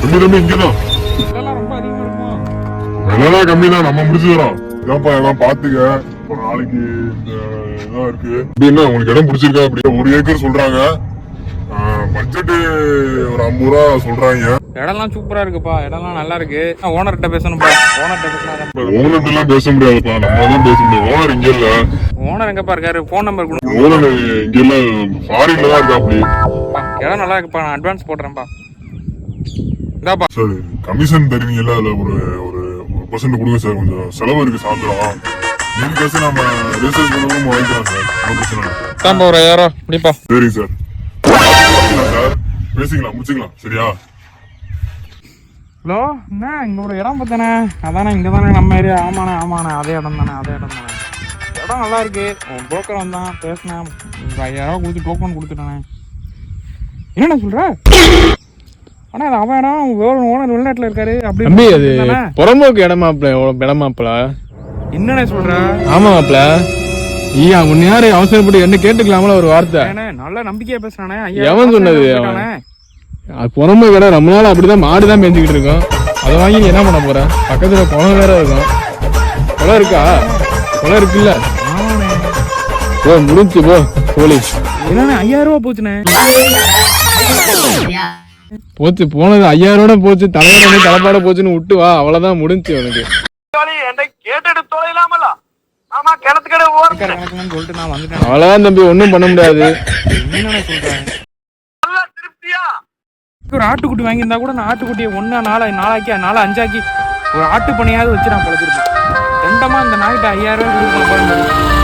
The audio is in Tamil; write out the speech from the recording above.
தம்பி இங்கதான் இதெல்லாம் ரொம்ப அதிகமா இருக்குமா? விலைலாம் கம்மி தான், நம்ம முடிச்சுக்கிறோம். ஏன்ப்பா எல்லாம் பாத்துக்க, ஒரு நாளைக்கு இந்த இதான் இருக்கு அப்படின்னா உங்களுக்கு இடம் பிடிச்சிருக்கா? அப்படியே 1 ஏக்கர் சொல்றாங்க, பட்ஜெட் ஒரு 50 ரூபா சொல்றாங்க. இடம்லாம் சூப்பரா இருக்குப்பா, இடம்லாம் நல்லா இருக்கு. ஓனர்கிட்ட பேசணும்பா, ஓனர்கிட்ட பேசணும். ஓனர்கிட்ட எல்லாம் பேச முடியாதுப்பா, நம்ம தான் பேச முடியும். ஓனர் இங்க இல்ல. ஓனர் எங்கப்பா இருக்காரு? போன் நம்பர் கொடுங்க. ஓனர் இங்க இல்ல, ஃபாரின்ல தான் இருக்கா. அப்படி இடம் நல்லா இருக்குப்பா, நான் அட்வான்ஸ் போடுறேன்ப்பா. இந்தாப்பா சார், கமிஷன் தருவீங்கல்ல, அதுல ஒரு ஒரு % கொடுங்க சார். கொஞ்சம் செலவு இருக்கு சாயந்தரம். நீங்க பேச நம்ம ரிசர்ச் பண்ணவும் வாங்கிக்கலாம் சார், ஒன்றும் பிரச்சனை இல்லை. தான்ப்பா ஒரு 1000 இப்படிப்பா. சரிங்க சார், சார் பேசிக்கலாம், முடிச்சுக்கலாம். சரியா? ஹலோ, என்ன இங்க ஒரு இடம் பார்த்தானே? அதானே, இங்க தானே நம்ம ஏரியா? ஆமாண்ணே ஆமாண்ணே, அதே இடம் தானே, அதே இடம் தானே. இடம் நல்லா இருக்கு. புரோக்கர் வந்தான், பேசினேன். 5000 கொடுத்து டோக்கன் கொடுத்துட்டானே. என்னண்ணா சொல்ற? ஆனா அது அவன் இடம், ஓனர் வெளிநாட்டுல இருக்காரு. அப்படி அது புறம்போக்கு இடமாப்ல. என்னண்ணே சொல்ற? ஆமா மாப்ள, ஐயா உன்ன யாரு அவசரப்பட்டு என்ன கேட்டுக்கலாமல ஒரு வார்த்தை. நல்ல நம்பிக்கையா பேசுறானே. எவன் சொன்னது? அது புறம்போக்கு இடம், ரொம்ப நாள் அப்படிதான் மாடுதான் மேய்ஞ்சிக்கிட்டு இருக்கோம். அதை வாங்கி நீ என்ன பண்ண போற? பக்கத்துல குளம் வேற இருக்கும். குளம் இருக்கா? குளம் இருக்குல்ல. போ, முடிஞ்சு போ போலீஸ். என்னண்ணே 5000 ரூபா போச்சுண்ணே. போச்சு, போனது 5000 போச்சு. தலைவர தலைப்பாட போச்சுன்னு விட்டு வா, அவ்வளவுதான் முடிஞ்சு உனக்கு. அவ்வளவுதான் தம்பி, ஒன்னும் பண்ண முடியாது. ஒரு ஆட்டுக்குட்டி வாங்கியிருந்தா கூட நான் ஆட்டுக்குட்டியை 1 4 5 ஆக்கி ஒரு ஆட்டு பணியாவது வச்சு நான் பழச்சிருப்பேன். ரெண்டமா இந்த நாய்கிட்ட 5000 ரூபாய் கொடுக்க போறேன்.